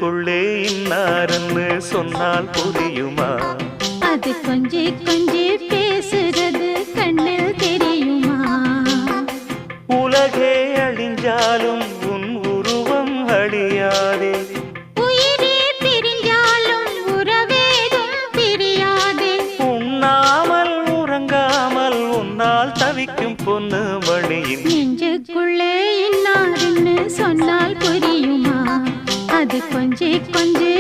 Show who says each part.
Speaker 1: நெஞ்சுக்குள்ளே இன்னாருன்னு சொன்னால் புரியுமா?
Speaker 2: அது கொஞ்சி கொஞ்சி பேசுறது கண்ணில் தெரியுமா?
Speaker 1: உலகே அழிஞ்சாலும் உன் உருவம் அழியாதே,
Speaker 2: உயிரே பிரிஞ்சாலும் உறவேதும் பிரியாதே.
Speaker 1: உண்ணாமல் உறங்காமல் உன்னால் தவிக்கும் பொண்ணு மணியின்
Speaker 2: நெஞ்சுக்குள்ளே இன்னாருன்னு சொன்னால் புரியுமா? அது கொஞ்சி கொஞ்சி